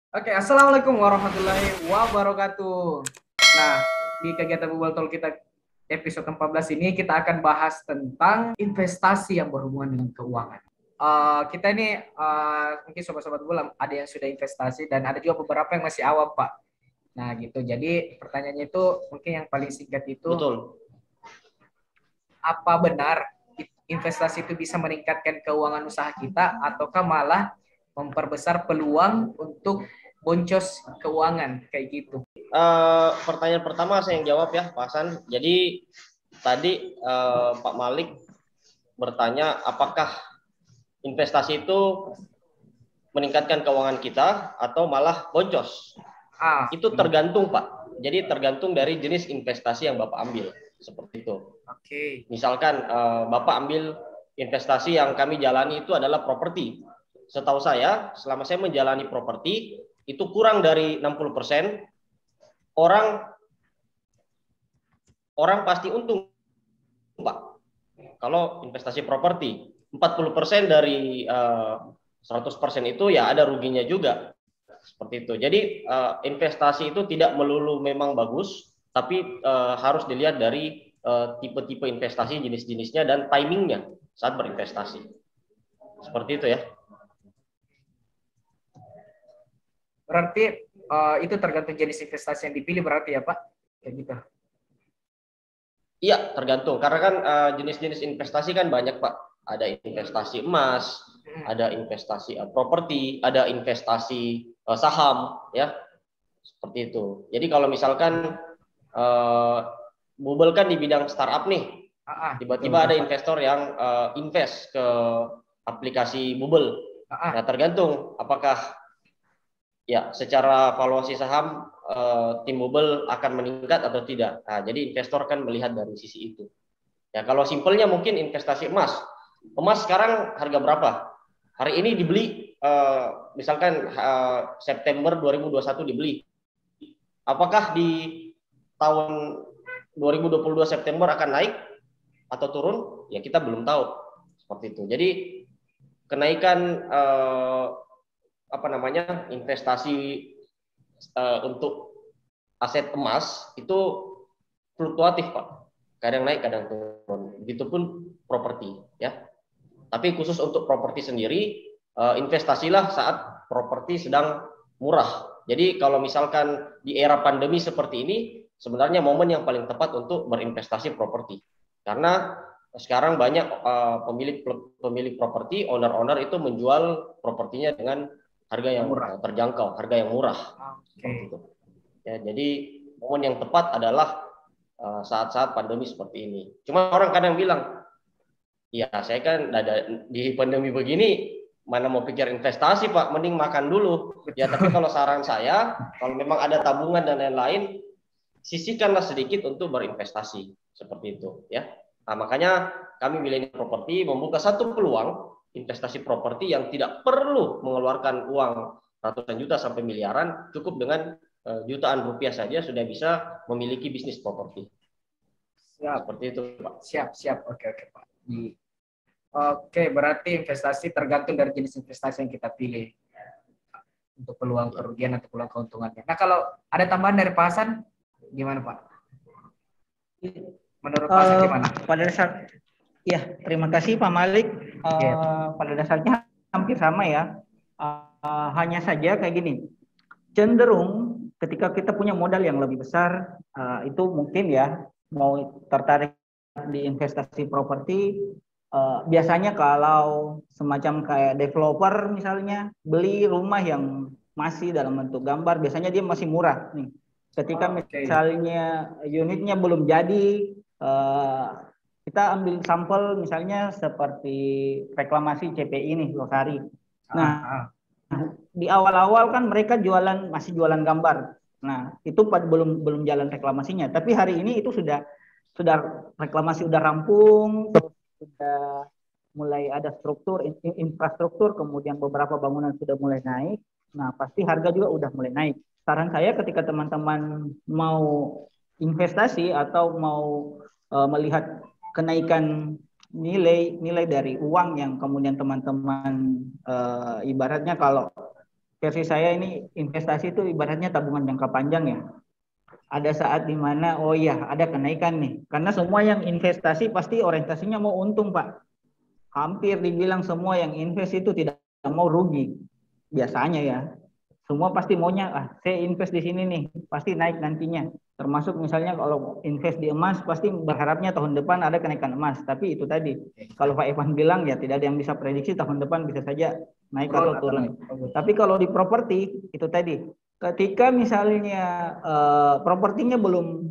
Oke, Assalamualaikum warahmatullahi wabarakatuh. Nah, di kegiatan Bubble Talk kita episode 14 ini kita akan bahas tentang investasi yang berhubungan dengan keuangan. Kita ini mungkin sobat-sobat Bulam ada yang sudah investasi dan ada juga beberapa yang masih awam, Pak. Nah, gitu. Jadi pertanyaannya itu mungkin yang paling singkat itu, Betul. apa benar investasi itu bisa meningkatkan keuangan usaha kita ataukah malah memperbesar peluang untuk boncos keuangan kayak gitu? Pertanyaan pertama saya yang jawab ya, Pak Hasan. Jadi tadi Pak Malik bertanya apakah investasi itu meningkatkan keuangan kita atau malah boncos. Itu Benar. tergantung Pak. Jadi tergantung dari jenis investasi yang Bapak ambil. Seperti itu. Oke. Misalkan Bapak ambil investasi yang kami jalani itu adalah properti. Setahu saya, selama saya menjalani properti, itu kurang dari 60% orang orang pasti untung, Pak. Kalau investasi properti, 40% dari 100% itu ya ada ruginya juga. Seperti itu. Jadi investasi itu tidak melulu memang bagus, tapi harus dilihat dari tipe-tipe investasi, jenis-jenisnya dan timingnya saat berinvestasi. Seperti itu ya. Berarti itu tergantung jenis investasi yang dipilih berarti ya Pak? Kayak gitu. Iya, tergantung. Karena kan jenis-jenis investasi kan banyak, Pak. Ada investasi emas, ada investasi properti, ada investasi saham, ya. Seperti itu. Jadi kalau misalkan uh, Bubble kan di bidang startup nih, Betul, tiba-tiba betul, ada Pak. investor yang invest ke aplikasi Bubble. Nah, tergantung apakah ya secara valuasi saham tim Bubble akan meningkat atau tidak. Nah, jadi investor kan melihat dari sisi itu. Ya, kalau simpelnya mungkin investasi emas. Emas sekarang harga berapa? Hari ini dibeli misalkan September 2021 dibeli. Apakah di tahun 2022 September akan naik atau turun? Ya kita belum tahu. Seperti itu. Jadi kenaikan apa namanya investasi untuk aset emas itu fluktuatif, Pak. Kadang naik, kadang turun. Begitupun properti, ya. Tapi khusus untuk properti sendiri, investasilah saat properti sedang murah. Jadi kalau misalkan di era pandemi seperti ini, sebenarnya momen yang paling tepat untuk berinvestasi properti. Karena sekarang banyak pemilik properti, owner-owner itu menjual propertinya dengan harga yang terjangkau, harga yang murah. Seperti itu. Ya, jadi momen yang tepat adalah saat-saat pandemi seperti ini. Cuma orang kadang bilang, ya saya kan ada di pandemi begini, mana mau pikir investasi Pak, mending makan dulu. Ya tapi kalau saran saya, kalau memang ada tabungan dan lain-lain, sisihkanlah sedikit untuk berinvestasi. Seperti itu ya. Nah, makanya kami Millennial Property membuka satu peluang investasi properti yang tidak perlu mengeluarkan uang ratusan juta sampai miliaran, cukup dengan jutaan rupiah saja sudah bisa memiliki bisnis properti. Siap. Seperti itu, Pak. Siap, siap. Oke, oke, Pak. Oke, berarti investasi tergantung dari jenis investasi yang kita pilih untuk peluang kerugian atau peluang keuntungannya. Nah, kalau ada tambahan dari Pak Hasan, gimana Pak? Menurut Pak Hasan gimana? Pada dasar, ya terima kasih Pak Malik. Pada dasarnya hampir sama ya. Hanya saja kayak gini, cenderung ketika kita punya modal yang lebih besar, itu mungkin ya mau tertarik di investasi properti. Biasanya kalau semacam kayak developer misalnya beli rumah yang masih dalam bentuk gambar, biasanya dia masih murah nih. Ketika misalnya unitnya belum jadi, kita ambil sampel misalnya seperti reklamasi CPI nih Losari. Nah, di awal-awal kan mereka masih jualan gambar. Nah, itu belum jalan reklamasinya. Tapi hari ini itu sudah reklamasi udah rampung, sudah mulai ada struktur infrastruktur, kemudian beberapa bangunan sudah mulai naik. Nah, pasti harga juga udah mulai naik. Saran saya ketika teman-teman mau investasi atau mau melihat kenaikan nilai dari uang yang kemudian teman-teman ibaratnya kalau versi saya ini investasi itu ibaratnya tabungan jangka panjang ya. Ada saat di mana oh iya ada kenaikan nih. Karena semua yang investasi pasti orientasinya mau untung, Pak. Hampir dibilang semua yang invest itu tidak mau rugi. Biasanya ya. Semua pasti maunya, saya invest di sini nih, pasti naik nantinya. Termasuk misalnya kalau invest di emas, pasti berharapnya tahun depan ada kenaikan emas. Tapi itu tadi, kalau Pak Evan bilang ya tidak ada yang bisa prediksi tahun depan bisa saja naik atau turun. Tapi kalau di properti, itu tadi, ketika misalnya propertinya belum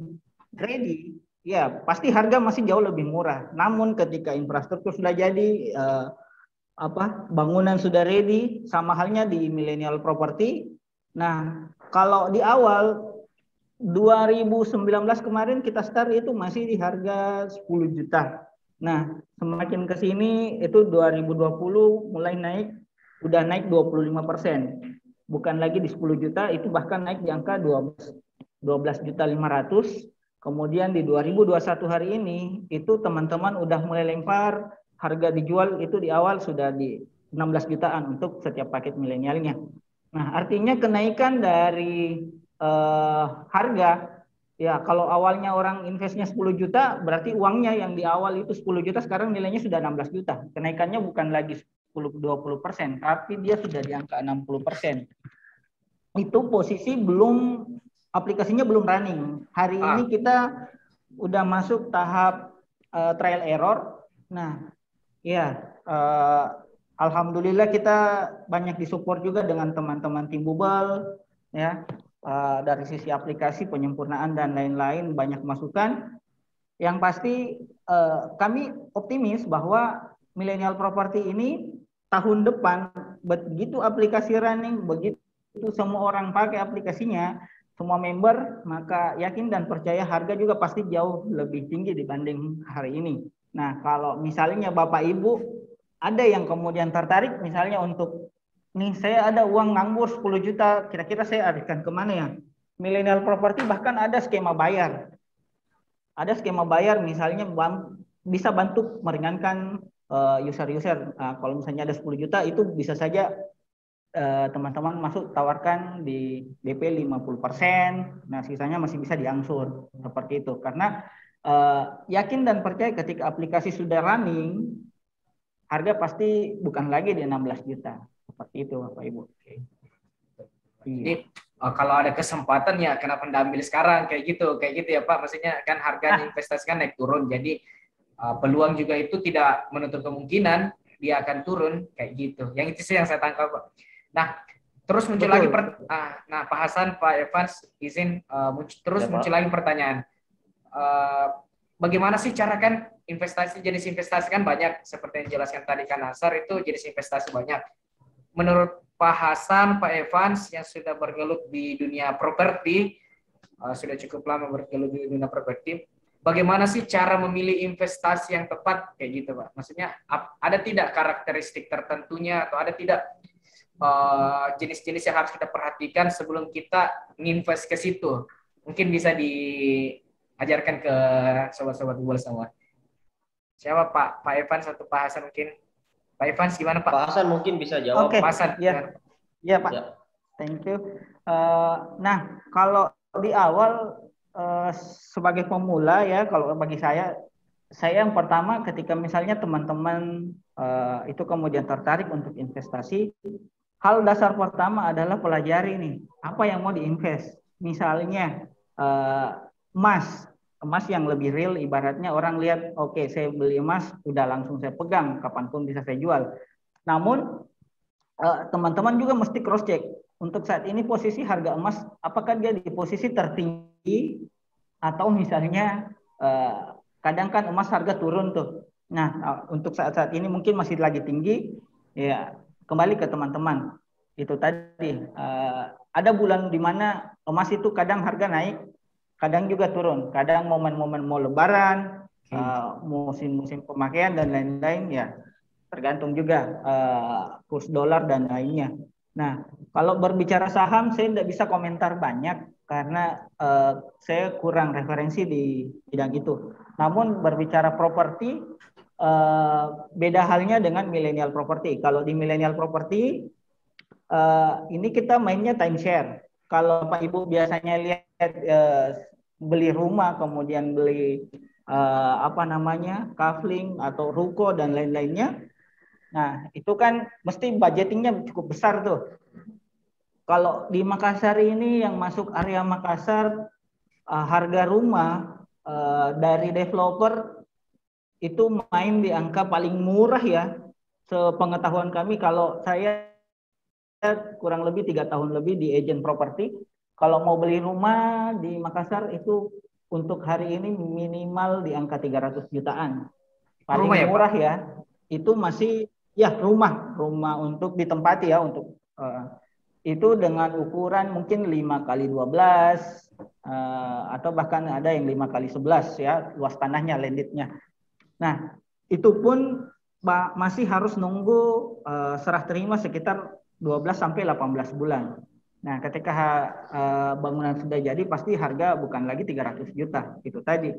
ready, ya pasti harga masih jauh lebih murah. Namun ketika infrastruktur sudah jadi, bangunan sudah ready, sama halnya di millennial property. Nah, kalau di awal 2019 kemarin kita start itu masih di harga 10 juta. Nah, semakin ke sini itu 2020 mulai naik, udah naik 25%. Bukan lagi di 10 juta, itu bahkan naik di angka 12 juta 500. Kemudian di 2021 hari ini, itu teman-teman udah mulai lempar, harga dijual itu di awal sudah di 16 jutaan untuk setiap paket milenialnya. Nah, artinya kenaikan dari harga, ya kalau awalnya orang investnya 10 juta, berarti uangnya yang di awal itu 10 juta, sekarang nilainya sudah 16 juta. Kenaikannya bukan lagi 10-20%, tapi dia sudah di angka 60%. Itu posisi belum, aplikasinya belum running. Hari ini kita udah masuk tahap trial error. Nah, ya, alhamdulillah kita banyak disupport juga dengan teman-teman tim Bubble, ya, dari sisi aplikasi, penyempurnaan dan lain-lain, banyak masukan. Yang pasti kami optimis bahwa millennial property ini tahun depan begitu aplikasi running, begitu semua orang pakai aplikasinya, semua member, maka yakin dan percaya harga juga pasti jauh lebih tinggi dibanding hari ini. Nah, kalau misalnya Bapak Ibu ada yang kemudian tertarik misalnya untuk, nih saya ada uang nganggur 10 juta, kira-kira saya alihkan kemana ya? Millennial property bahkan ada skema bayar. Ada skema bayar misalnya bisa bantu meringankan user-user. Kalau misalnya ada 10 juta itu bisa saja teman-teman masuk tawarkan di DP 50%, nah sisanya masih bisa diangsur seperti itu. Karena yakin dan percaya ketika aplikasi sudah running, harga pasti bukan lagi di 16 juta. Seperti itu Bapak Ibu. Jadi kalau ada kesempatan ya kenapa Anda ambil sekarang kayak gitu ya Pak. Maksudnya kan harganya investasi kan naik turun. Jadi peluang juga itu tidak menutup kemungkinan dia akan turun kayak gitu. Yang itu sih yang saya tangkap Pak. Nah, terus muncul lagi Pak Hasan, Pak Evans izin muncul lagi pertanyaan. Bagaimana sih cara kan investasi, jenis investasi kan banyak seperti yang dijelaskan tadi kan Nasar, itu jenis investasi banyak. Menurut Pak Hasan, Pak Evans yang sudah bergelut di dunia properti, sudah cukup lama bergelut di dunia properti, bagaimana sih cara memilih investasi yang tepat kayak gitu Pak? Maksudnya ada tidak karakteristik tertentunya atau ada tidak jenis-jenis yang harus kita perhatikan sebelum kita nginvest ke situ? Mungkin bisa diajarkan ke sobat-sobat Google semua. Siapa Pak Evans atau Pak Hasan mungkin? Pak Evans gimana Pak? Pak Hasan mungkin bisa jawab. Oke, Pak Hasan. Ya Pak. Ya. Thank you. Nah, kalau di awal sebagai pemula ya, kalau bagi saya yang pertama ketika misalnya teman-teman itu kemudian tertarik untuk investasi, hal dasar pertama adalah pelajari nih apa yang mau diinvest. Misalnya emas yang lebih real, ibaratnya orang lihat oke, saya beli emas udah langsung saya pegang, kapanpun bisa saya jual. Namun teman-teman juga mesti cross check untuk saat ini posisi harga emas, apakah dia di posisi tertinggi atau misalnya kadang kan emas harga turun tuh. Nah, untuk saat ini mungkin masih lagi tinggi, ya kembali ke teman-teman. Itu tadi ada bulan di mana emas itu kadang harga naik, kadang juga turun, kadang momen-momen mau lebaran, musim-musim pemakaian dan lain-lain ya, tergantung juga kurs dolar dan lainnya. Nah, kalau berbicara saham saya tidak bisa komentar banyak karena saya kurang referensi di bidang itu. Namun berbicara properti beda halnya dengan millennial property. Kalau di millennial property ini kita mainnya timeshare. Kalau Pak Ibu biasanya lihat beli rumah, kemudian beli kafling atau ruko dan lain-lainnya. Nah, itu kan mesti budgetingnya cukup besar tuh. Kalau di Makassar ini yang masuk area Makassar, harga rumah dari developer itu main di angka paling murah ya. Sepengetahuan kami, kalau saya kurang lebih 3 tahun lebih di agent properti, kalau mau beli rumah di Makassar itu untuk hari ini minimal di angka 300 jutaan. Paling murah ya, itu masih ya rumah untuk ditempati ya, untuk itu dengan ukuran mungkin 5x12 atau bahkan ada yang 5x11 ya, luas tanahnya, landednya. Nah, itu pun masih harus nunggu serah terima sekitar 12 sampai 18 bulan. Nah, ketika bangunan sudah jadi, pasti harga bukan lagi 300 juta. Itu tadi.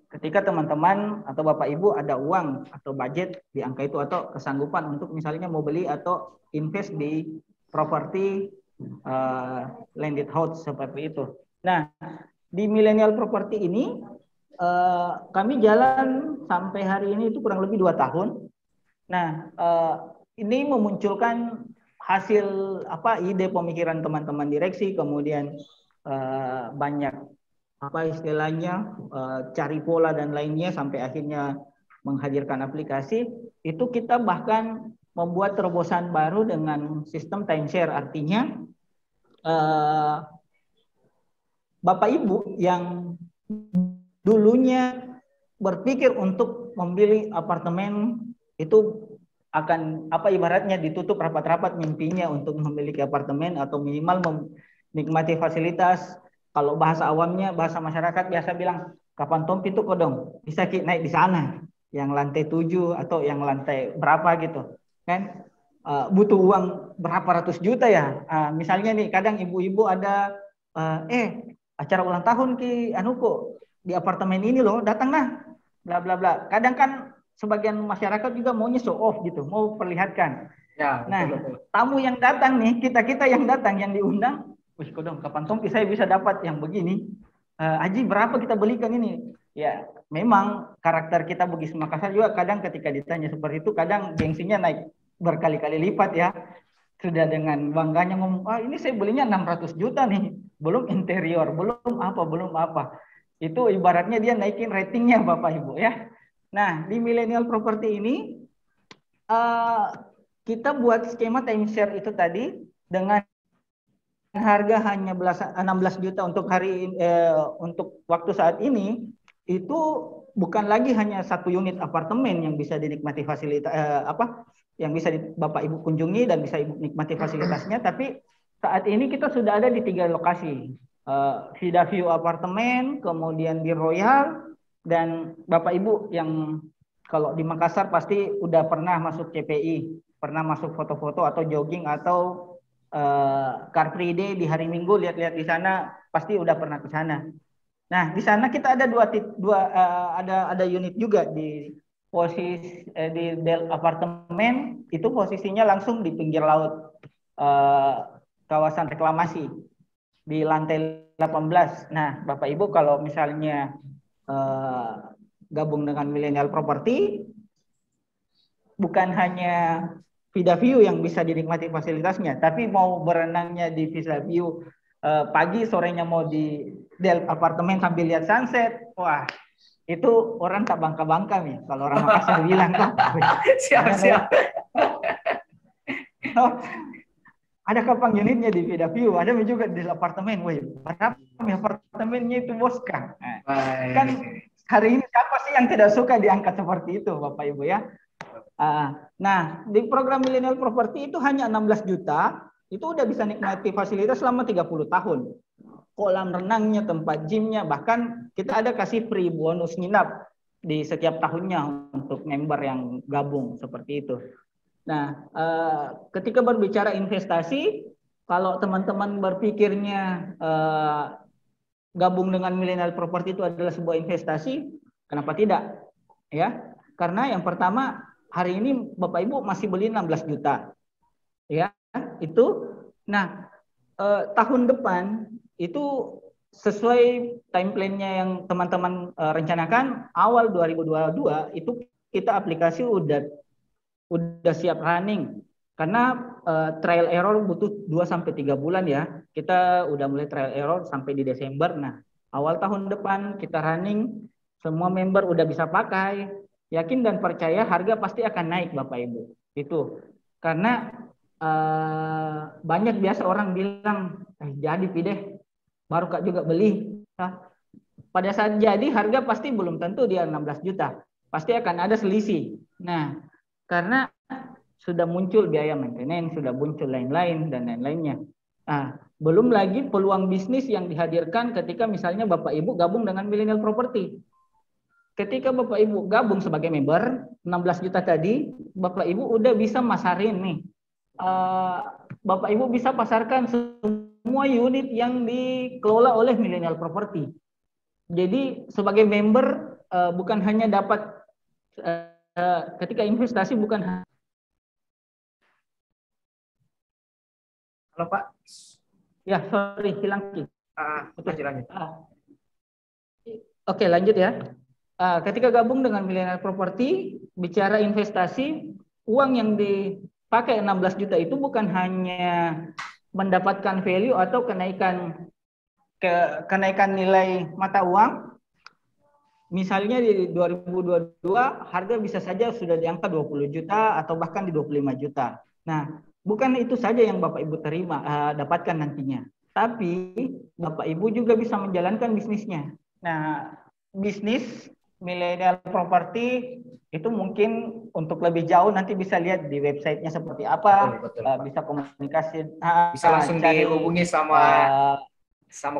Ketika teman-teman atau Bapak Ibu ada uang atau budget di angka itu, atau kesanggupan untuk misalnya mau beli atau invest di properti landed house seperti itu. Nah, di millennial property ini kami jalan sampai hari ini itu kurang lebih 2 tahun. Nah, ini memunculkan hasil ide pemikiran teman-teman direksi, kemudian banyak istilahnya cari pola dan lainnya sampai akhirnya menghadirkan aplikasi. Itu kita bahkan membuat terobosan baru dengan sistem timeshare, artinya Bapak Ibu yang dulunya berpikir untuk membeli apartemen itu akan ibaratnya ditutup rapat-rapat mimpinya untuk memiliki apartemen atau minimal menikmati fasilitas. Kalau bahasa awamnya, bahasa masyarakat biasa bilang, kapan tom pintu kodong, bisa naik di sana, yang lantai 7 atau yang lantai berapa gitu kan. Butuh uang berapa ratus juta ya. Misalnya nih, kadang ibu-ibu ada acara ulang tahun anuku di apartemen ini loh, datang nah, bla bla bla. Kadang kan sebagian masyarakat juga maunya show off gitu, mau perlihatkan. Ya, betul. Tamu yang datang nih, kita yang datang, yang diundang, wih kodong, kapan tompi saya bisa dapat yang begini? Aji berapa kita belikan ini? Ya, memang karakter kita Bugis Makassar juga kadang ketika ditanya seperti itu, kadang gengsinya naik berkali-kali lipat ya. Sudah dengan bangganya ngomong, ini saya belinya 600 juta nih, belum interior, belum apa. Itu ibaratnya dia naikin ratingnya Bapak Ibu ya. Nah, di millennial property ini kita buat skema timeshare itu tadi dengan harga hanya 16 juta untuk untuk waktu saat ini. Itu bukan lagi hanya satu unit apartemen yang bisa dinikmati fasilitas yang bisa Bapak Ibu kunjungi dan bisa Ibu nikmati fasilitasnya, tapi saat ini kita sudah ada di 3 lokasi. Vida View apartemen, kemudian di Royal, dan Bapak Ibu yang kalau di Makassar pasti udah pernah masuk CPI, pernah masuk foto-foto atau jogging atau Car Free Day di hari Minggu, lihat-lihat di sana pasti udah pernah ke sana. Nah, di sana kita ada ada unit juga di posisi di Del apartemen, itu posisinya langsung di pinggir laut, kawasan reklamasi di lantai 18. Nah, Bapak Ibu kalau misalnya gabung dengan millennial property, bukan hanya Vida View yang bisa dinikmati fasilitasnya, tapi mau berenangnya di Vida View pagi, sorenya mau di Del apartemen sambil lihat sunset, wah itu orang tak bangka-bangka nih kalau orang Makassar bilang kan. Siap. Ada kapang unitnya di Vida View, ada juga di apartemen. Wih, berapa apartemennya itu bos kan? Kan hari ini siapa sih yang tidak suka diangkat seperti itu, Bapak Ibu ya? Nah, di program millennial property itu hanya 16 juta, itu udah bisa nikmati fasilitas selama 30 tahun. Kolam renangnya, tempat gymnya, bahkan kita ada kasih free bonus nginap di setiap tahunnya untuk member yang gabung seperti itu. Nah, ketika berbicara investasi, kalau teman-teman berpikirnya gabung dengan millennial property itu adalah sebuah investasi, kenapa tidak? Ya, karena yang pertama hari ini Bapak Ibu masih beli 16 juta, ya. itu. Nah, tahun depan itu sesuai time plan-nya yang teman-teman rencanakan, awal 2022 itu kita aplikasi udah siap running. Karena trial error butuh 2-3 bulan ya. Kita udah mulai trial error sampai di Desember. Nah, awal tahun depan kita running, semua member udah bisa pakai. Yakin dan percaya harga pasti akan naik Bapak Ibu. Itu. Karena banyak biasa orang bilang, jadi pideh, baru Kak juga beli. Nah, pada saat jadi harga pasti belum tentu dia 16 juta. Pasti akan ada selisih. Nah, karena sudah muncul biaya maintenance, sudah muncul lain-lain dan lain-lainnya. Nah, belum lagi peluang bisnis yang dihadirkan ketika misalnya Bapak Ibu gabung dengan Millennial Property. Ketika Bapak Ibu gabung sebagai member, 16 juta tadi, Bapak Ibu udah bisa masarin nih. Bapak Ibu bisa pasarkan semua unit yang dikelola oleh Millennial Property. Jadi sebagai member bukan hanya dapat ketika investasi bukan. Halo Pak. Ya, sorry, hilang. Lanjut. Oke, lanjut ya. Ketika gabung dengan Millennial Property, bicara investasi, uang yang dipakai 16 juta itu bukan hanya mendapatkan value atau kenaikan nilai mata uang. Misalnya di 2022 harga bisa saja sudah di angka 20 juta atau bahkan di 25 juta. Nah, bukan itu saja yang Bapak Ibu dapatkan nantinya. Tapi Bapak Ibu juga bisa menjalankan bisnisnya. Nah, bisnis Millennial Property itu mungkin untuk lebih jauh nanti bisa lihat di websitenya seperti apa. Betul, bisa komunikasi. Bisa langsung dihubungi sama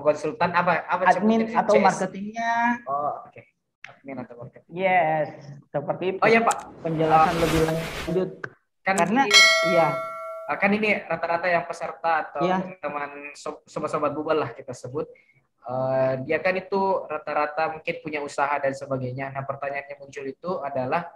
konsultan apa admin atau marketingnya. Oh, oke. Admin atau marketing. Yes, seperti itu. Oh ya Pak, penjelasan lebih lanjut. Karena kan ini rata-rata yang peserta atau teman sobat-sobat bubal lah kita sebut, dia kan itu rata-rata mungkin punya usaha dan sebagainya. Nah, pertanyaan yang muncul itu adalah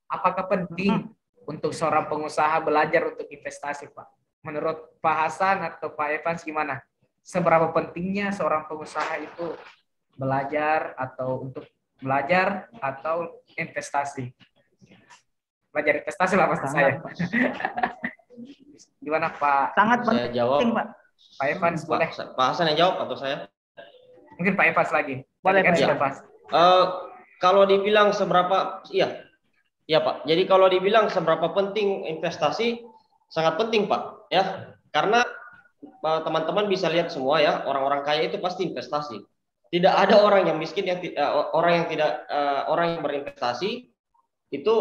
apakah penting untuk seorang pengusaha belajar untuk investasi, Pak? Menurut Pak Hasan atau Pak Evans gimana? Seberapa pentingnya seorang pengusaha itu belajar atau investasi? Belajar investasi lah maksud saya. Gimana Pak? Sangat penting, saya jawab. Pak. Pak Evans boleh. Pak Hasan yang jawab atau saya? Mungkin Pak Evans lagi. Boleh kan ya. Kalau dibilang seberapa, iya Pak. Jadi kalau dibilang seberapa penting investasi, sangat penting Pak. Ya, karena teman-teman bisa lihat semua ya, orang-orang kaya itu pasti investasi. Tidak ada orang yang miskin orang yang berinvestasi itu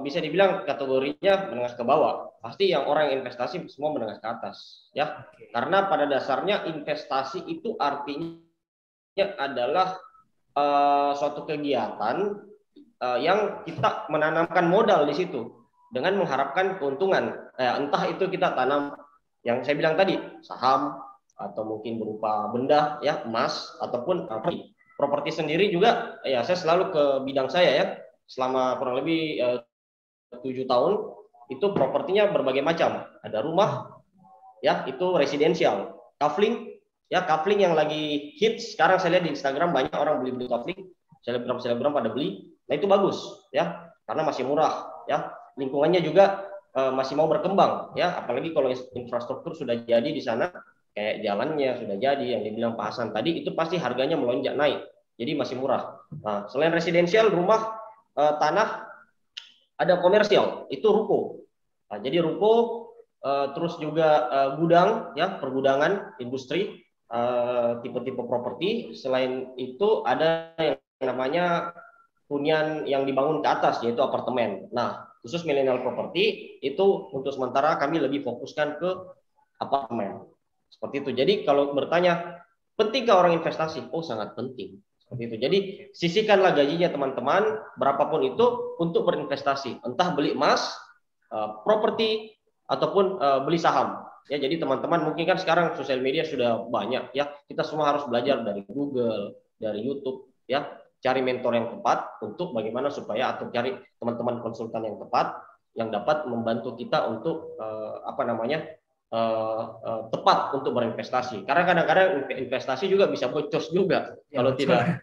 bisa dibilang kategorinya menengah ke bawah. Pasti yang orang yang investasi semua menengah ke atas, ya. Karena pada dasarnya investasi itu artinya adalah suatu kegiatan yang kita menanamkan modal di situ dengan mengharapkan keuntungan. Entah itu kita tanam yang saya bilang tadi, saham atau mungkin berupa benda, ya, emas ataupun properti sendiri juga. Ya, saya selalu ke bidang saya ya. Selama kurang lebih 7 tahun itu propertinya berbagai macam. Ada rumah, ya, itu residensial. Kafling, ya, kafling yang lagi hits sekarang saya lihat di Instagram banyak orang beli kafling, selebgram pada beli. Nah, itu bagus, ya, karena masih murah, ya. Lingkungannya juga masih mau berkembang, ya, apalagi kalau infrastruktur sudah jadi di sana, kayak jalannya sudah jadi yang dibilang Pak Hasan tadi, itu pasti harganya melonjak naik. Jadi masih murah. Nah, selain residensial, rumah, tanah, ada komersial, itu ruko. Nah, jadi ruko, terus juga gudang, ya, pergudangan, industri, tipe-tipe properti. Selain itu ada yang namanya hunian yang dibangun ke atas, yaitu apartemen. Nah, khusus Millennial Property itu untuk sementara kami lebih fokuskan ke apartemen. Seperti itu. Jadi kalau bertanya, pentingkah orang investasi? Oh, sangat penting. Seperti itu. Jadi sisihkanlah gajinya teman-teman, berapapun itu, untuk berinvestasi. Entah beli emas, properti, ataupun beli saham. Ya, jadi teman-teman mungkin kan sekarang sosial media sudah banyak, ya. Kita semua harus belajar dari Google, dari YouTube, ya. Cari mentor yang tepat untuk bagaimana supaya, atau cari teman-teman konsultan yang tepat, yang dapat membantu kita untuk tepat untuk berinvestasi. Karena kadang-kadang investasi juga bisa bocor juga kalau tidak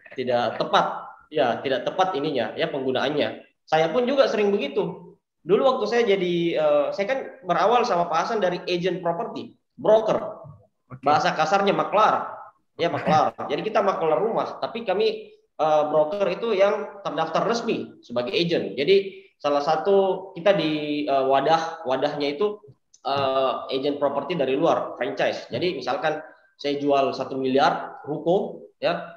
tepat, ya tidak tepat ininya, ya penggunaannya. Saya pun juga sering begitu. Dulu waktu saya saya kan berawal sama Pak Hasan dari agent property, broker, bahasa kasarnya maklar, ya maklar. Jadi kita maklar rumah, tapi kami broker itu yang terdaftar resmi sebagai agent. Jadi salah satu kita di wadahnya itu agent properti dari luar, franchise. Jadi misalkan saya jual 1 miliar ruko, ya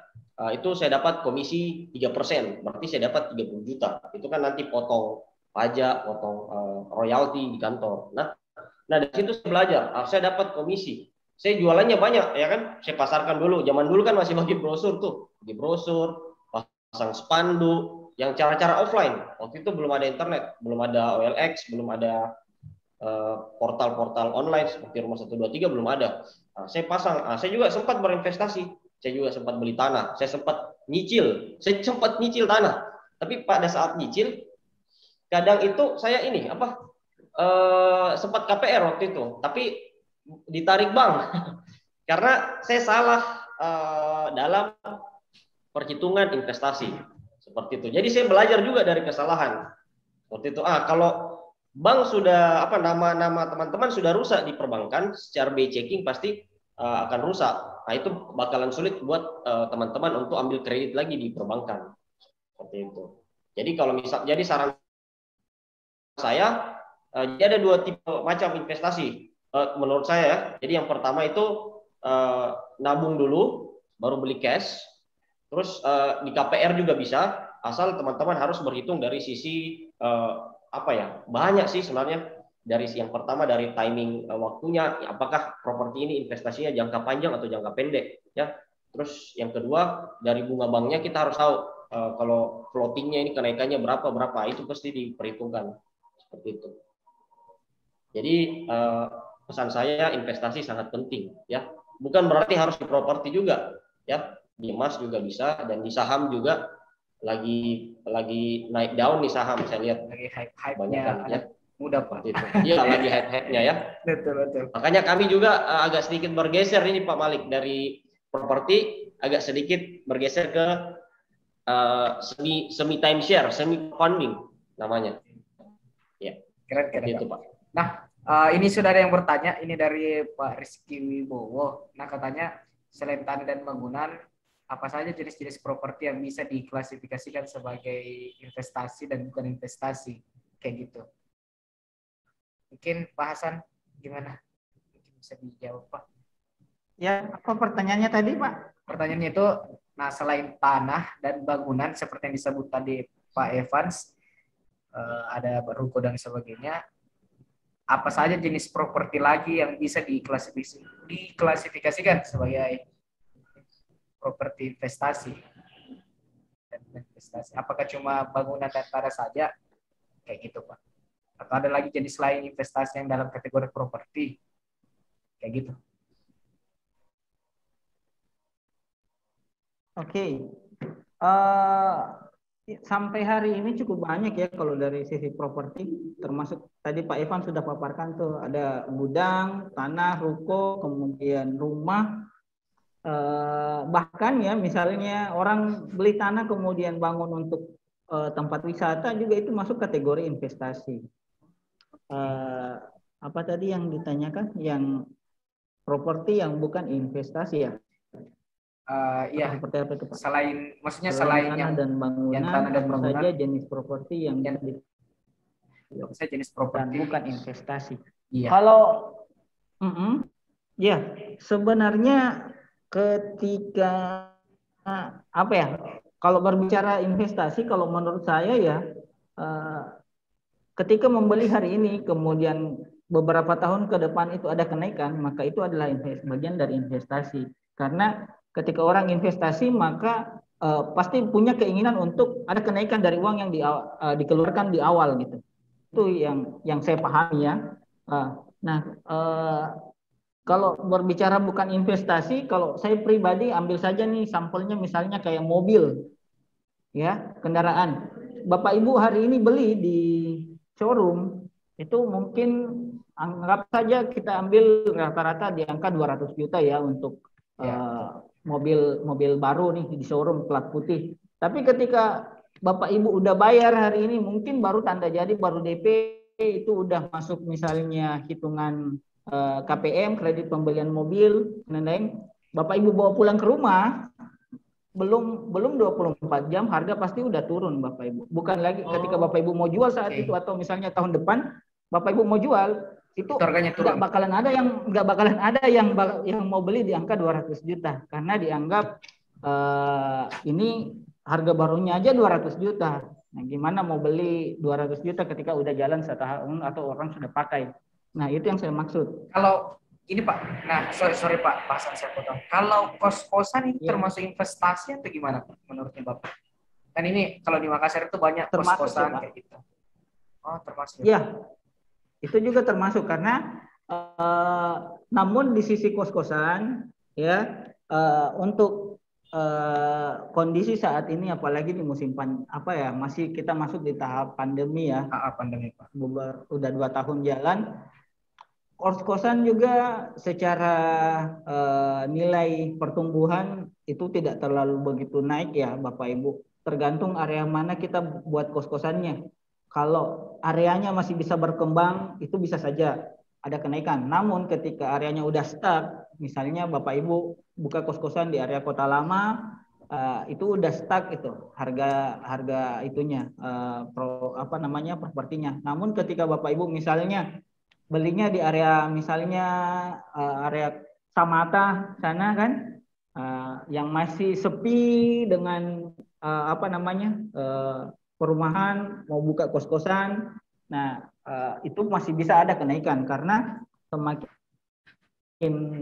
itu saya dapat komisi 3%, berarti saya dapat 30 juta. Itu kan nanti potong pajak, potong royalti di kantor. Nah dari situ saya belajar, saya dapat komisi. Saya jualannya banyak, ya kan? Saya pasarkan dulu. Zaman dulu kan masih bagi brosur tuh, bagi brosur, pasang spanduk, yang cara-cara offline. Waktu itu belum ada internet, belum ada OLX, belum ada portal-portal online seperti Rumah 123, belum ada. Nah, saya pasang. Nah, saya juga sempat berinvestasi. Saya juga sempat beli tanah. Saya sempat nyicil. Saya sempat nyicil tanah. Tapi pada saat nyicil, kadang itu saya sempat KPR waktu itu. Tapi ditarik bank karena saya salah dalam perhitungan investasi seperti itu. Jadi saya belajar juga dari kesalahan seperti itu. Kalau bank sudah nama teman-teman sudah rusak di perbankan, secara BI checking pasti akan rusak. Nah itu bakalan sulit buat teman-teman untuk ambil kredit lagi di perbankan seperti itu. Jadi jadi saran saya, jadi ada 2 tipe macam investasi menurut saya ya. Jadi yang pertama itu nabung dulu, baru beli cash. Terus di KPR juga bisa, asal teman-teman harus berhitung dari sisi banyak sih sebenarnya. Dari yang pertama dari timing waktunya, apakah properti ini investasinya jangka panjang atau jangka pendek, ya. Terus yang kedua dari bunga banknya kita harus tahu kalau floatingnya ini kenaikannya berapa itu pasti diperhitungkan seperti itu. Jadi pesan saya investasi sangat penting, ya. Bukan berarti harus di properti juga, ya. Di emas juga bisa, dan di saham juga lagi naik daun di saham, saya lihat lagi hype-nya banyak kan, ya. Mudah Pak. Iya lagi hype-nya ya. Betul. Makanya kami juga agak sedikit bergeser ini Pak Malik, dari properti agak sedikit bergeser ke semi timeshare, semi funding namanya. Ya. Keren itu Pak. Nah, ini sudah ada yang bertanya, ini dari Pak Rizky Wibowo. Nah, katanya selain tanah dan bangunan, apa saja jenis-jenis properti yang bisa diklasifikasikan sebagai investasi dan bukan investasi, kayak gitu. Mungkin Pak Hasan gimana? Mungkin bisa dijawab Pak. Ya, apa pertanyaannya tadi Pak? Pertanyaannya itu, nah selain tanah dan bangunan seperti yang disebut tadi Pak Evans, ada ruko dan sebagainya, apa saja jenis properti lagi yang bisa diklasifikasikan sebagai properti investasi dan investasi? Apakah cuma bangunan dan tanah saja, kayak gitu Pak? Atau ada lagi jenis lain investasi yang dalam kategori properti, kayak gitu? Oke. Sampai hari ini cukup banyak ya kalau dari sisi properti, termasuk tadi Pak Evan sudah paparkan tuh, ada gudang, tanah, ruko, kemudian rumah, bahkan ya misalnya orang beli tanah kemudian bangun untuk tempat wisata juga itu masuk kategori investasi. Apa tadi yang ditanyakan, yang properti yang bukan investasi ya? Iya. Seperti apa itu Pak? Selain tanah yang dan bangunan, yang tanah dan bangunan saja jenis properti yang saya jenis properti bukan investasi. Iya. Kalau ya sebenarnya ketika kalau berbicara investasi, kalau menurut saya ya ketika membeli hari ini kemudian beberapa tahun ke depan itu ada kenaikan, maka itu adalah bagian dari investasi. Karena ketika orang investasi maka pasti punya keinginan untuk ada kenaikan dari uang yang dikeluarkan di awal gitu. Itu yang saya pahami ya. Kalau berbicara bukan investasi, kalau saya pribadi ambil saja nih sampelnya misalnya kayak mobil, ya, kendaraan. Bapak Ibu hari ini beli di showroom itu mungkin anggap saja kita ambil rata-rata di angka 200 juta ya untuk mobil baru nih di showroom plat putih. Tapi ketika Bapak Ibu udah bayar hari ini, mungkin baru tanda jadi, baru DP, itu udah masuk misalnya hitungan KPM, kredit pembelian mobil, Neng. Bapak Ibu bawa pulang ke rumah, belum 24 jam harga pasti udah turun Bapak Ibu. Bukan lagi ketika Bapak Ibu mau jual saat itu, atau misalnya tahun depan Bapak Ibu mau jual, itu nggak bakalan ada yang mau beli di angka 200 juta karena dianggap ini harga barunya aja 200 juta. Nah, gimana mau beli 200 juta ketika udah jalan setahun atau orang sudah pakai. Nah, itu yang saya maksud. Kalau ini Pak, nah sorry Pak, bahasan saya potong. Kalau kos-kosan ini termasuk investasi atau gimana Pak, menurutnya Bapak? Kan ini kalau di Makassar itu banyak kos-kosan kayak gitu. Oh, termasuk. Iya. Itu juga termasuk karena namun di sisi kos-kosan ya untuk kondisi saat ini apalagi di musim masih kita masuk di tahap pandemi ya. Pandemi Pak. Udah 2 tahun jalan. Kos-kosan juga secara nilai pertumbuhan itu tidak terlalu begitu naik ya Bapak Ibu. Tergantung area mana kita buat kos-kosannya. Kalau areanya masih bisa berkembang, itu bisa saja ada kenaikan. Namun ketika areanya udah stuck, misalnya Bapak Ibu buka kos-kosan di area Kota Lama, itu udah stuck itu harga itunya, propertinya. Namun ketika Bapak Ibu misalnya belinya di area misalnya area Samata sana kan, yang masih sepi dengan perumahan, mau buka kos-kosan, nah itu masih bisa ada kenaikan karena semakin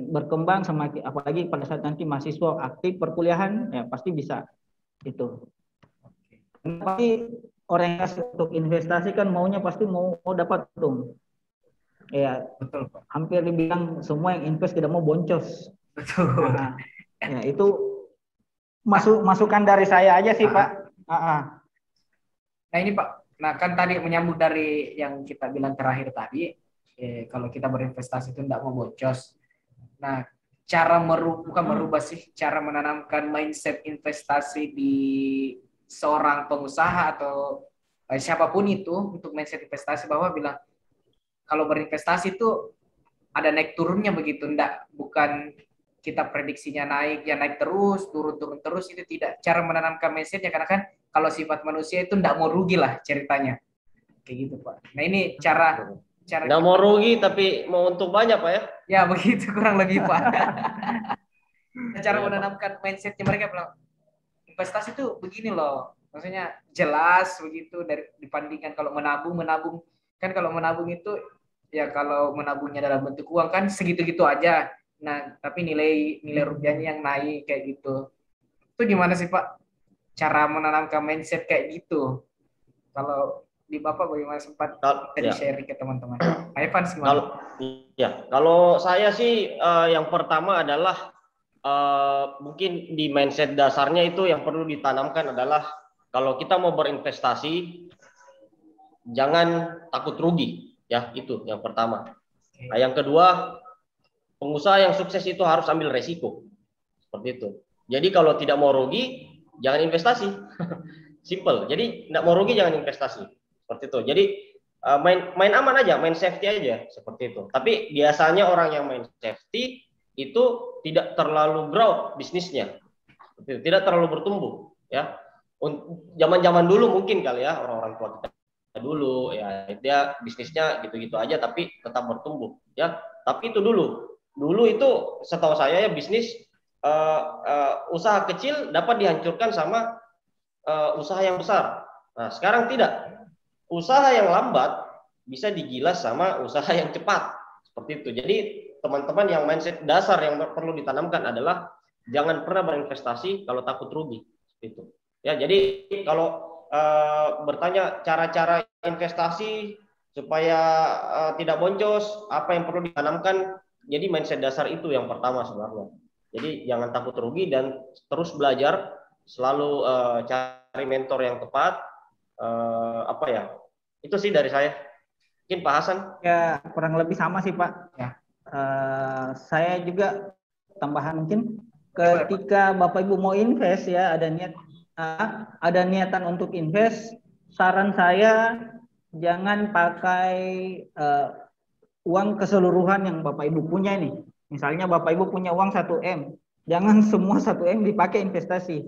berkembang, semakin apalagi pada saat nanti mahasiswa aktif perkuliahan, ya pasti bisa itu. Pasti orientasi untuk investasi kan maunya pasti mau dapat untung. Ya, betul Pak. Hampir dibilang semua yang invest tidak mau boncos. Betul. Nah, ya itu masukan dari saya aja sih Pak. Nah ini Pak, nah kan tadi menyambut dari yang kita bilang terakhir tadi, kalau kita berinvestasi itu tidak mau boncos. Nah, cara merubah sih, cara menanamkan mindset investasi di seorang pengusaha atau siapapun itu untuk mindset investasi bahwa bilang kalau berinvestasi itu ada naik turunnya begitu, bukan kita prediksinya naik ya naik terus, turun terus, itu tidak. Cara menanamkan mindsetnya karena kan kalau sifat manusia itu tidak mau rugi lah ceritanya, kayak gitu Pak. Nah ini cara nggak mau rugi tapi mau untung banyak Pak ya? Ya begitu kurang lebih Pak. Cara menanamkan mindsetnya mereka bilang investasi itu begini loh, maksudnya jelas begitu dibandingkan kalau menabung kan, kalau menabung itu ya kalau menabungnya dalam bentuk uang kan segitu-gitu aja. Nah tapi nilai rupiahnya yang naik kayak gitu. Itu gimana sih Pak cara menanamkan mindset kayak gitu? Kalau di Bapak bagaimana, sempat tadi sharing ke teman-teman? Ivan gimana? Kalau saya sih yang pertama adalah mungkin di mindset dasarnya itu yang perlu ditanamkan adalah kalau kita mau berinvestasi jangan takut rugi ya, itu yang pertama. Nah, yang kedua, pengusaha yang sukses itu harus ambil resiko seperti itu. Jadi kalau tidak mau rugi jangan investasi. Simple. Jadi tidak mau rugi jangan investasi. Seperti itu. Jadi main aman aja, main safety aja seperti itu. Tapi biasanya orang yang main safety itu tidak terlalu grow bisnisnya. Tidak terlalu bertumbuh ya. Zaman-zaman dulu mungkin kali ya orang-orang tua kita dulu ya dia bisnisnya gitu-gitu aja tapi tetap bertumbuh ya. Tapi itu dulu itu setahu saya ya bisnis usaha kecil dapat dihancurkan sama usaha yang besar. Nah, sekarang tidak. Usaha yang lambat bisa digilas sama usaha yang cepat. Seperti itu. Jadi, teman-teman yang mindset dasar yang perlu ditanamkan adalah jangan pernah berinvestasi kalau takut rugi. Itu. Ya, jadi kalau bertanya cara-cara investasi supaya tidak boncos, apa yang perlu ditanamkan? Jadi mindset dasar itu yang pertama sebenarnya. Jadi jangan takut rugi dan terus belajar, selalu cari mentor yang tepat. Itu sih dari saya. Mungkin Pak Hasan? Ya, kurang lebih sama sih Pak. Ya. Saya juga tambahan mungkin ketika Bapak Ibu mau invest ya, ada niatan untuk invest, saran saya jangan pakai uang keseluruhan yang Bapak Ibu punya ini. Misalnya Bapak Ibu punya uang 1M, jangan semua 1M dipakai investasi.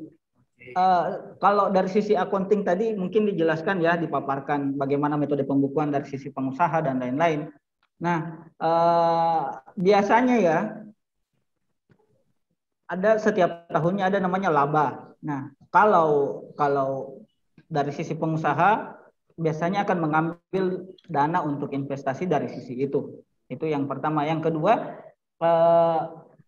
Kalau dari sisi accounting tadi mungkin dijelaskan ya, dipaparkan bagaimana metode pembukuan dari sisi pengusaha dan lain-lain. Nah, biasanya ya ada setiap tahunnya ada namanya laba. Nah, kalau dari sisi pengusaha biasanya akan mengambil dana untuk investasi dari sisi itu. Itu yang pertama. Yang kedua,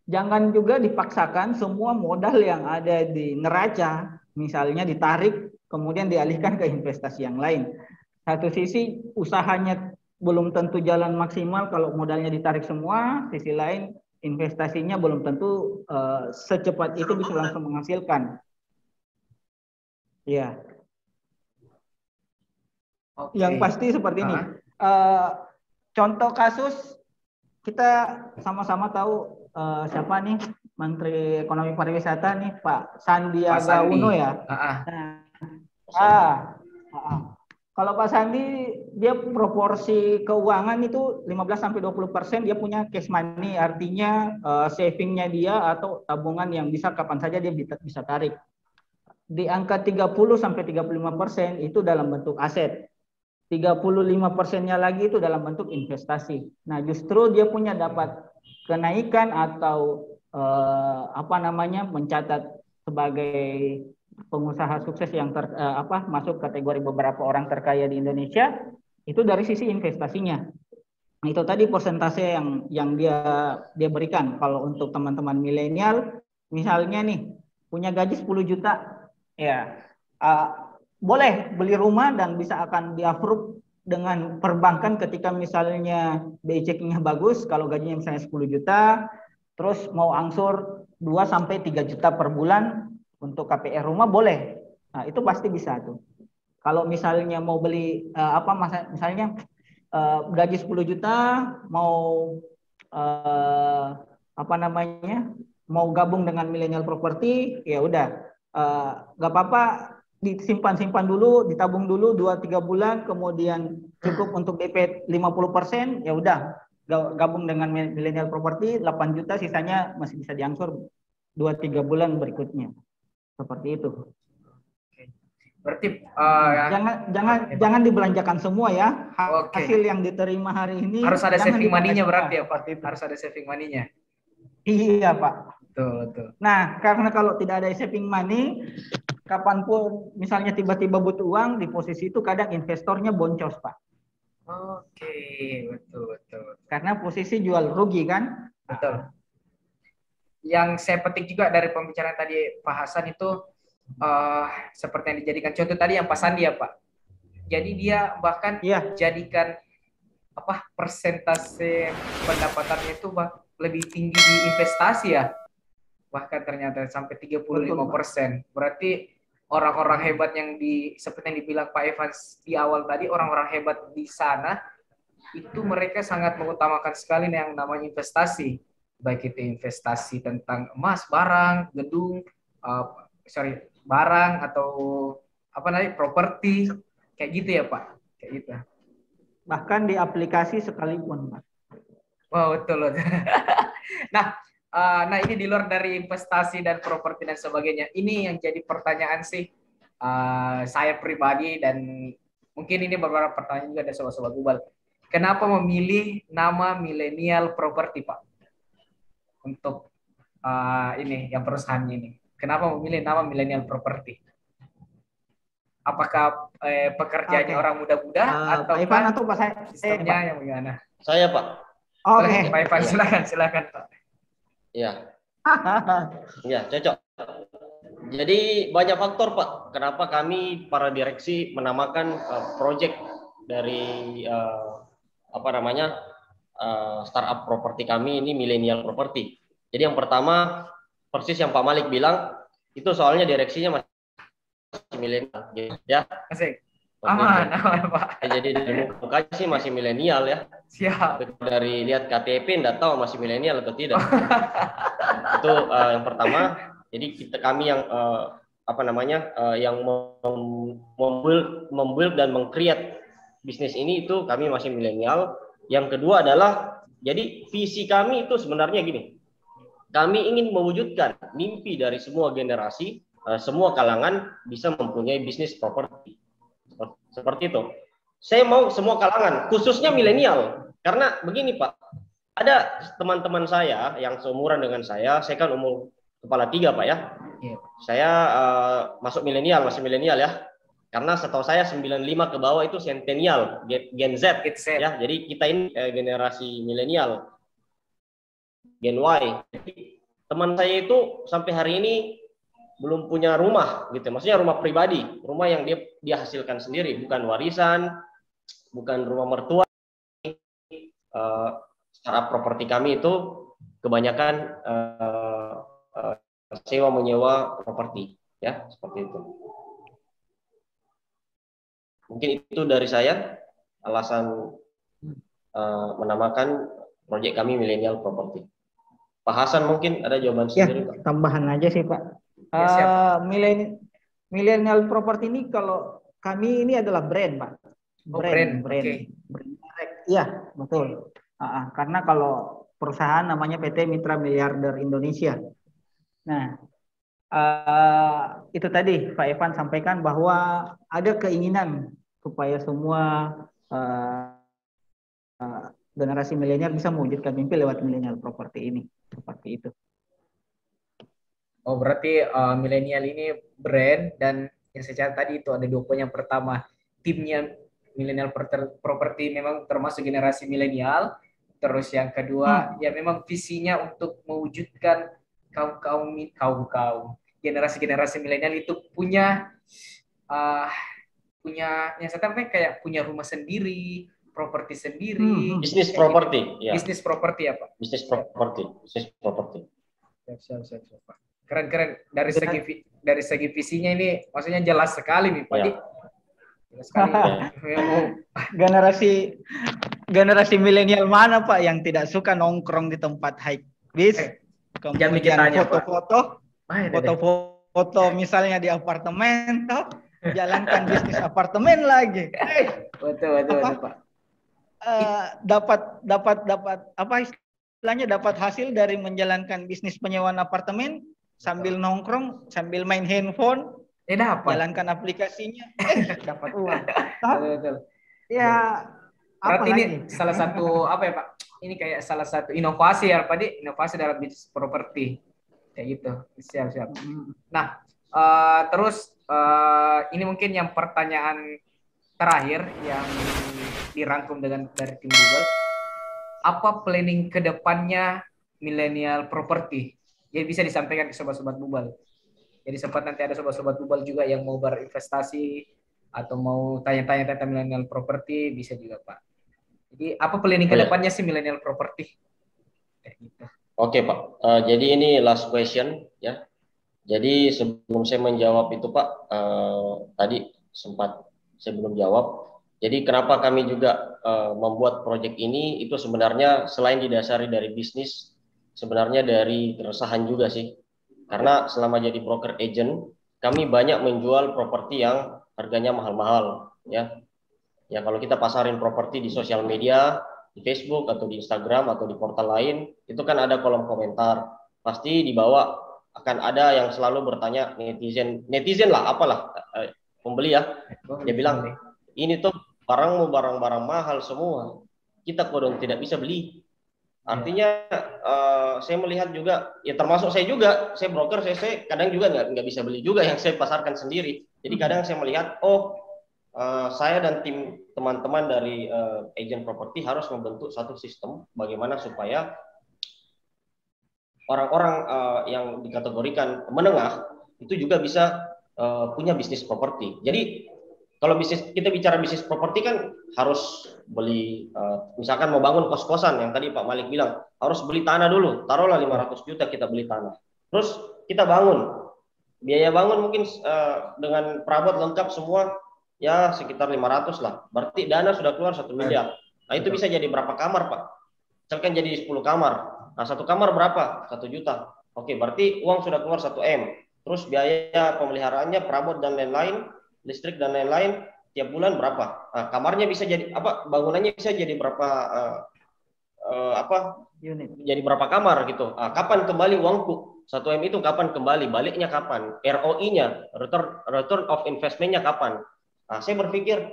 jangan juga dipaksakan semua modal yang ada di neraca misalnya ditarik kemudian dialihkan ke investasi yang lain. Satu sisi usahanya belum tentu jalan maksimal kalau modalnya ditarik semua, sisi lain investasinya belum tentu secepat itu bisa langsung menghasilkan. Ya. Okay. Yang pasti seperti ini. Contoh kasus kita sama-sama tahu siapa nih Menteri Ekonomi Pariwisata nih Pak Sandiaga Uno ya. Kalau Pak Sandi dia proporsi keuangan itu 15-20% dia punya cash money, artinya savingnya dia atau tabungan yang bisa kapan saja dia bisa tarik. Di angka 30-35% itu dalam bentuk aset. 35%-nya lagi itu dalam bentuk investasi. Nah, justru dia punya dapat kenaikan atau mencatat sebagai pengusaha sukses yang masuk kategori beberapa orang terkaya di Indonesia itu dari sisi investasinya. Nah, itu tadi persentase yang dia berikan. Kalau untuk teman-teman milenial, misalnya nih punya gaji 10 juta, ya boleh beli rumah dan bisa akan di-approve dengan perbankan ketika misalnya BI checkingnya bagus. Kalau gajinya misalnya 10 juta, terus mau angsur 2-3 juta per bulan untuk KPR rumah boleh. Nah, itu pasti bisa tuh. Kalau misalnya mau beli misalnya gaji 10 juta mau mau gabung dengan Millennial Property, ya udah nggak apa-apa disimpan dulu, ditabung dulu 2-3 bulan, kemudian cukup untuk DP 50%, ya udah gabung dengan Millennial Property 8 juta, sisanya masih bisa diangsur 2-3 bulan berikutnya. Seperti itu. Berarti jangan dibelanjakan semua ya. Hasil yang diterima hari ini harus ada saving money-nya berarti ya Pak. Harus ada saving money-nya. Iya Pak. Betul. Nah, karena kalau tidak ada saving money, kapanpun misalnya tiba-tiba butuh uang, di posisi itu kadang investornya boncos Pak. Oke, betul. Karena posisi jual rugi kan? Betul. Yang saya petik juga dari pembicaraan tadi Pak Hasan itu seperti yang dijadikan contoh tadi yang Pak Sandi ya Pak. Jadi dia bahkan jadikan persentase pendapatannya itu lebih tinggi di investasi ya. Bahkan ternyata sampai 35%. Berarti orang-orang hebat yang seperti yang dibilang Pak Evans di awal tadi, orang-orang hebat di sana itu mereka sangat mengutamakan sekali yang namanya investasi. Baik itu investasi tentang emas, barang, gedung, barang atau properti, kayak gitu ya Pak, kayak gitu. Bahkan di aplikasi sekalipun Pak. Wow, betul. Nah ini di luar dari investasi dan properti dan sebagainya. Ini yang jadi pertanyaan sih saya pribadi dan mungkin ini beberapa pertanyaan juga dari sobat-sobat Google. Kenapa memilih nama Millennial Property Pak? Untuk ini yang perusahaannya ini. Kenapa memilih nama Millennial Property? Apakah pekerjaannya orang muda-muda atau Pak Ivan atau Pak saya? Sistemnya yang bagaimana? Saya Pak. Oke. Pak Ivan silakan Pak. Ya. Ya, cocok. Jadi banyak faktor Pak. Kenapa kami para direksi menamakan project dari startup properti kami ini Millennial Property. Jadi yang pertama persis yang Pak Malik bilang itu soalnya direksinya masih milenial, ya. Asik. Aman, aman Pak. Jadi dari mukanya sih masih milenial ya. Siap. Dari lihat KTP enggak tahu masih milenial atau tidak. Itu yang pertama. Jadi kami yang yang membuild dan meng-create bisnis ini itu kami masih milenial. Yang kedua adalah jadi visi kami itu sebenarnya gini. Kami ingin mewujudkan mimpi dari semua generasi, semua kalangan bisa mempunyai bisnis properti. Seperti itu. Saya mau semua kalangan, khususnya milenial. Karena begini Pak, ada teman-teman saya yang seumuran dengan saya kan umur kepala 3 Pak ya. Yeah. Saya masih milenial ya. Karena setahu saya 95 ke bawah itu centennial, Gen Z ya. Jadi kita ini generasi milenial, Gen Y. Jadi, teman saya itu sampai hari ini belum punya rumah gitu. Maksudnya rumah pribadi, rumah yang dia hasilkan sendiri, bukan warisan, bukan rumah mertua. Startup properti kami itu kebanyakan sewa menyewa properti ya, seperti itu. Mungkin itu dari saya alasan menamakan proyek kami Millennial Property. Pak Hasan mungkin ada jawaban sendiri Pak. Tambahan aja sih Pak. Millennial Property ini kalau kami ini adalah brand Pak. Brand. Okay. Iya betul. Karena kalau perusahaan namanya PT Mitra Miliarder Indonesia. Nah, itu tadi Pak Evan sampaikan bahwa ada keinginan supaya semua generasi milenial bisa mewujudkan mimpi lewat millennial property ini, seperti itu. Oh berarti milenial ini brand, dan yang saya catat tadi itu ada 2 poin. Yang pertama, timnya millennial property memang termasuk generasi milenial. Terus yang kedua, ya memang visinya untuk mewujudkan kaum generasi milenial itu punya yang saya tahu kayak punya rumah sendiri, properti sendiri, bisnis properti, ya. Bisnis properti apa? Bisnis properti. Siap, Pak. Keren. Dari segi visinya ini maksudnya jelas sekali nih Pak. Ya. Jelas sekali. Generasi milenial mana Pak yang tidak suka nongkrong di tempat high bis? Kemudian foto misalnya di apartemen, jalankan bisnis apartemen lagi. Betul Pak. Dapat apa istilahnya, dapat hasil dari menjalankan bisnis penyewaan apartemen sambil nongkrong, sambil main handphone, jalankan aplikasinya, dapat uang. Betul. Ya, berarti ini salah satu apa ya Pak? Ini kayak salah satu inovasi ya Pak, inovasi dalam bisnis properti kayak gitu. Siap. Nah, terus ini mungkin yang pertanyaan terakhir yang dirangkum dari tim Google. Apa planning kedepannya millennial property? Jadi bisa disampaikan ke sobat-sobat Bubal. Jadi sempat nanti ada sobat-sobat Bubal juga yang mau berinvestasi atau mau tanya-tanya tentang millennial property, bisa juga Pak. Jadi apa planning kedepannya sih millennial property? Gitu. Oke Pak. Jadi ini last question ya. Jadi sebelum saya menjawab itu Pak, tadi sempat saya belum jawab. Jadi kenapa kami juga membuat proyek ini, itu sebenarnya selain didasari dari bisnis, sebenarnya dari keresahan juga sih. Karena selama jadi broker agent, kami banyak menjual properti yang harganya mahal-mahal ya. Ya kalau kita pasarin properti di sosial media, di Facebook atau di Instagram atau di portal lain, itu kan ada kolom komentar. Pasti di bawah akan ada yang selalu bertanya, netizen lah, apalah pembeli ya. Dia bilang, ini tuh barang-barang mahal semua. Kita kodong tidak bisa beli. Artinya saya melihat juga, ya termasuk saya juga, saya broker, saya kadang juga nggak bisa beli juga yang saya pasarkan sendiri. Jadi kadang saya melihat, saya dan tim teman-teman dari agent properti harus membentuk satu sistem bagaimana supaya orang-orang yang dikategorikan menengah itu juga bisa punya bisnis properti. Jadi kalau kita bicara bisnis properti kan harus beli, misalkan mau bangun kos-kosan yang tadi Pak Malik bilang, harus beli tanah dulu, taruhlah 500 juta kita beli tanah. Terus kita bangun, biaya bangun mungkin dengan perabot lengkap semua, ya sekitar 500 lah. Berarti dana sudah keluar 1 miliar. Nah, itu bisa jadi berapa kamar, Pak? Misalkan jadi 10 kamar. Nah, 1 kamar berapa? 1 juta. Oke, berarti uang sudah keluar 1 M. Terus biaya pemeliharaannya, perabot dan lain-lain, listrik dan lain-lain, tiap bulan berapa? Nah, kamarnya bisa jadi apa? Bangunannya bisa jadi berapa unit? Jadi berapa kamar gitu? Nah, kapan kembali uangku? 1 M itu kapan kembali? Baliknya kapan? ROI-nya, return of investment-nya kapan? Nah, saya berpikir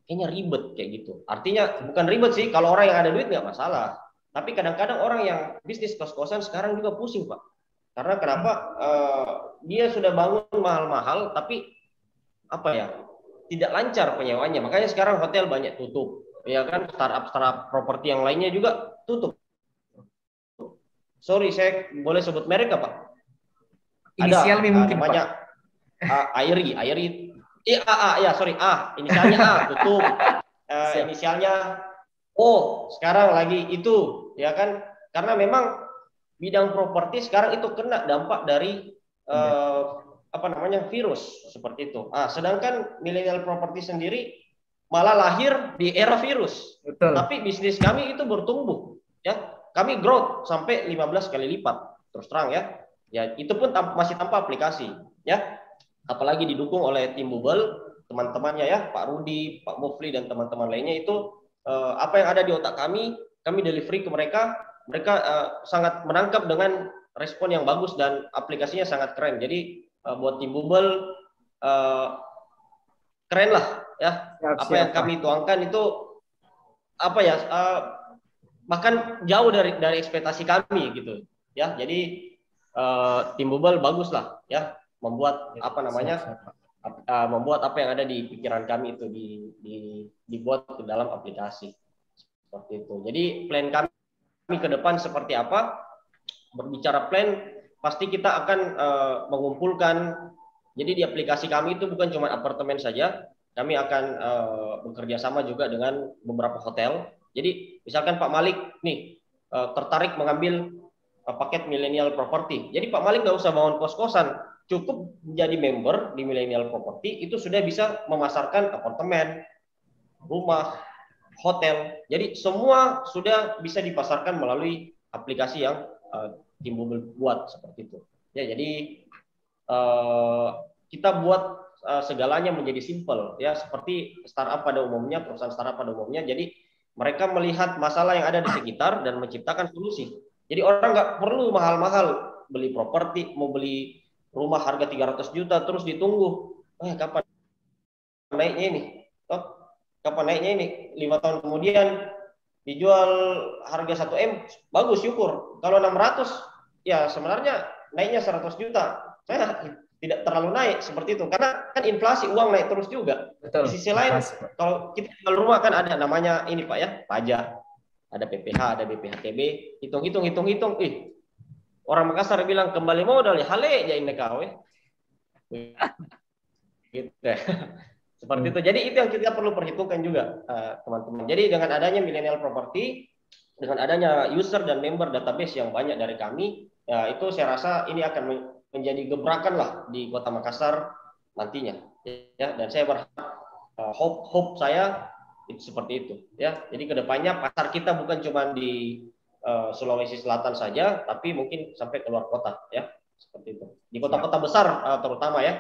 kayaknya ribet kayak gitu. Artinya bukan ribet sih, kalau orang yang ada duit nggak masalah. Tapi kadang-kadang orang yang bisnis kos-kosan sekarang juga pusing, Pak. Karena kenapa? Dia sudah bangun mahal-mahal, tapi apa ya? Tidak lancar penyewanya. Makanya sekarang hotel banyak tutup. Ya kan, startup properti yang lainnya juga tutup. Sorry, saya boleh sebut merek nggak, Pak? Inisial ada, mungkin, namanya Airi. Sorry, inisialnya A, tutup. Inisialnya O, sekarang lagi itu, ya kan? Karena memang bidang properti sekarang itu kena dampak dari virus seperti itu. Sedangkan millennial property sendiri malah lahir di era virus. Betul. Tapi bisnis kami itu bertumbuh, ya. Kami growth sampai 15 kali lipat. Terus terang ya. Ya, itu pun masih tanpa aplikasi, ya. Apalagi didukung oleh tim Bubble, teman-temannya ya, Pak Rudi, Pak Mufli dan teman-teman lainnya itu apa yang ada di otak kami delivery ke mereka. Mereka sangat menangkap dengan respon yang bagus dan aplikasinya sangat keren. Jadi buat tim Bubble keren lah ya. Apa yang kami tuangkan itu bahkan jauh dari ekspektasi kami gitu ya. Jadi tim Bubble bagus lah ya, membuat membuat apa yang ada di pikiran kami itu dibuat ke dalam aplikasi seperti itu. Jadi plan kami ke depan seperti apa? Berbicara plan, pasti kita akan mengumpulkan. Jadi di aplikasi kami itu bukan cuma apartemen saja, kami akan bekerja sama juga dengan beberapa hotel. Jadi misalkan Pak Malik nih tertarik mengambil paket millennial property. Jadi Pak Malik nggak usah bangun kos-kosan, cukup menjadi member di millennial property itu sudah bisa memasarkan apartemen, rumah, hotel. Jadi semua sudah bisa dipasarkan melalui aplikasi yang tim Bubble buat seperti itu. Ya, jadi kita buat segalanya menjadi simple ya, seperti startup pada umumnya, perusahaan startup pada umumnya. Jadi mereka melihat masalah yang ada di sekitar dan menciptakan solusi. Jadi orang nggak perlu mahal-mahal beli properti, mau beli rumah harga 300 juta terus ditunggu, kapan naiknya ini? Kapan naiknya ini? 5 tahun kemudian dijual harga 1 M, bagus, syukur. Kalau 600, ya sebenarnya naiknya 100 juta. Saya tidak terlalu naik seperti itu, karena kan inflasi, uang naik terus juga. Betul. Di sisi lain, kalau kita jual rumah kan ada namanya ini Pak ya, pajak, ada PPH, ada BPHTB, hitung. Orang Makassar bilang kembali modal ya, hale ya ini kau ya. Gitu. Seperti itu. Jadi itu yang kita perlu perhitungkan juga, teman-teman. Jadi dengan adanya millennial property, dengan adanya user dan member database yang banyak dari kami, ya itu saya rasa ini akan menjadi gebrakan lah di Kota Makassar nantinya. Ya, dan saya berharap hope saya itu seperti itu. Ya, jadi kedepannya pasar kita bukan cuma di Sulawesi Selatan saja, tapi mungkin sampai keluar kota, ya seperti itu. Di kota-kota besar terutama ya.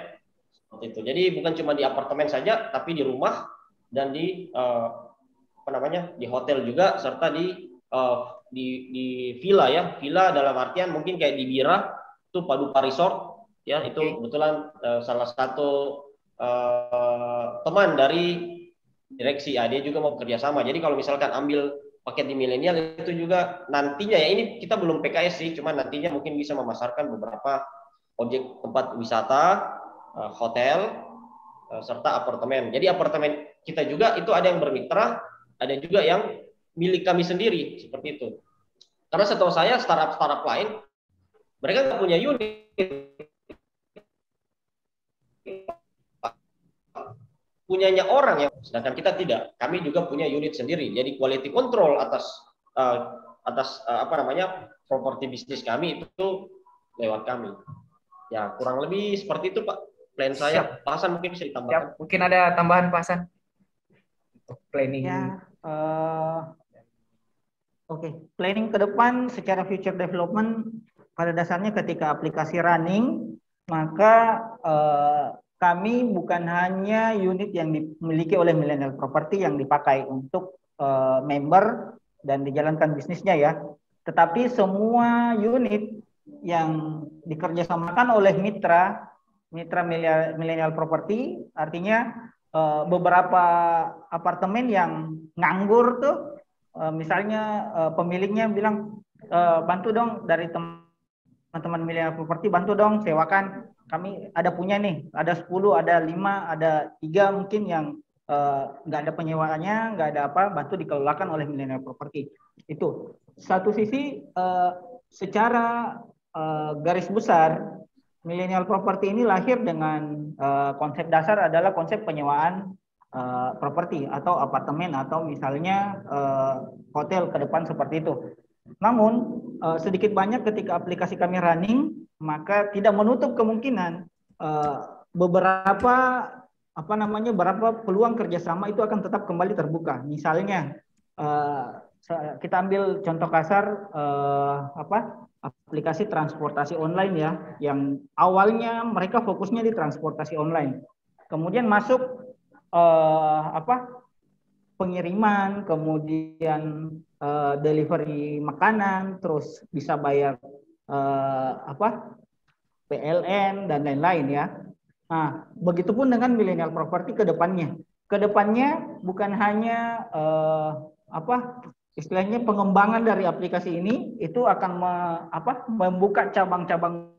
Itu. Jadi bukan cuma di apartemen saja, tapi di rumah dan di di hotel juga, serta di villa ya. Villa dalam artian mungkin kayak di Bira itu Paduka Resort ya, itu kebetulan salah satu teman dari direksi ya, dia juga mau bekerja sama. Jadi kalau misalkan ambil paket di milenial itu juga nantinya ya, ini kita belum PKS sih, cuma nantinya mungkin bisa memasarkan beberapa objek tempat wisata, hotel, serta apartemen. Jadi apartemen kita juga itu ada yang bermitra, ada juga yang milik kami sendiri, seperti itu. Karena setahu saya startup lain, mereka nggak punya unit, punyanya orang yang, sedangkan kita tidak. Kami juga punya unit sendiri. Jadi quality control atas properti bisnis kami itu lewat kami. Ya kurang lebih seperti itu Pak. plan saya. Pak Hasan mungkin bisa ditambahkan. Mungkin ada tambahan Pak Hasan untuk planning. Ya, planning ke depan secara future development pada dasarnya ketika aplikasi running, maka kami bukan hanya unit yang dimiliki oleh Millennial Property yang dipakai untuk member dan dijalankan bisnisnya ya, tetapi semua unit yang dikerjasamakan oleh mitra Millennial Property, artinya beberapa apartemen yang nganggur tuh, misalnya pemiliknya bilang bantu dong dari teman-teman Millennial Property, bantu dong sewakan, kami ada punya nih, ada 10, ada 5, ada 3 mungkin yang nggak ada penyewaannya, nggak ada apa, bantu dikelolakan oleh Millennial Property. Itu satu sisi. Secara garis besar Millennial Property ini lahir dengan konsep dasar adalah konsep penyewaan properti atau apartemen atau misalnya hotel ke depan seperti itu. Namun sedikit banyak ketika aplikasi kami running, maka tidak menutup kemungkinan beberapa peluang kerjasama itu akan tetap kembali terbuka. Misalnya kita ambil contoh kasar aplikasi transportasi online ya, yang awalnya mereka fokusnya di transportasi online, kemudian masuk pengiriman, kemudian delivery makanan, terus bisa bayar PLN dan lain-lain ya. Nah, begitupun dengan Millennial Property ke depannya. Ke depannya bukan hanya istilahnya pengembangan dari aplikasi ini itu akan membuka cabang-cabang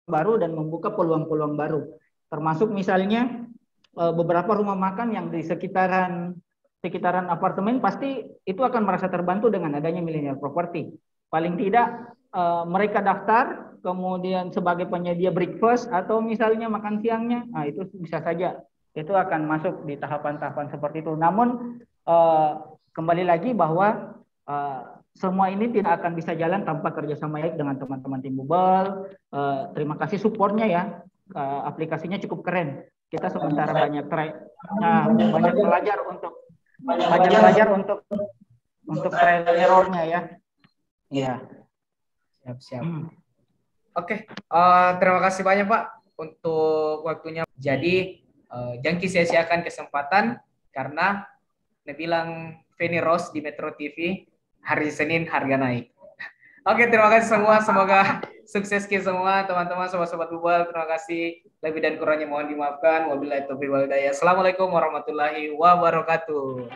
baru dan membuka peluang-peluang baru. Termasuk misalnya beberapa rumah makan yang di sekitaran apartemen pasti itu akan merasa terbantu dengan adanya Millennial Property. Paling tidak mereka daftar, kemudian sebagai penyedia breakfast atau misalnya makan siangnya, nah itu bisa saja itu akan masuk di tahapan-tahapan seperti itu. Namun kembali lagi bahwa semua ini tidak akan bisa jalan tanpa kerjasama baik dengan teman-teman tim Bubble. Terima kasih supportnya ya, aplikasinya cukup keren. Kita sementara banyak belajar untuk trial errornya ya. Iya. Siap. Oke, terima kasih banyak Pak untuk waktunya. Jadi jangan sia-siakan kesempatan karena bilang Feni Rose di Metro TV hari Senin harga naik. Oke, terima kasih semua. Semoga sukses kita semua, teman-teman, sobat-sobat Bubble. Terima kasih. Lebih dan kurangnya mohon dimaafkan. Wabillahi taufiq wal hidayah. Assalamualaikum warahmatullahi wabarakatuh.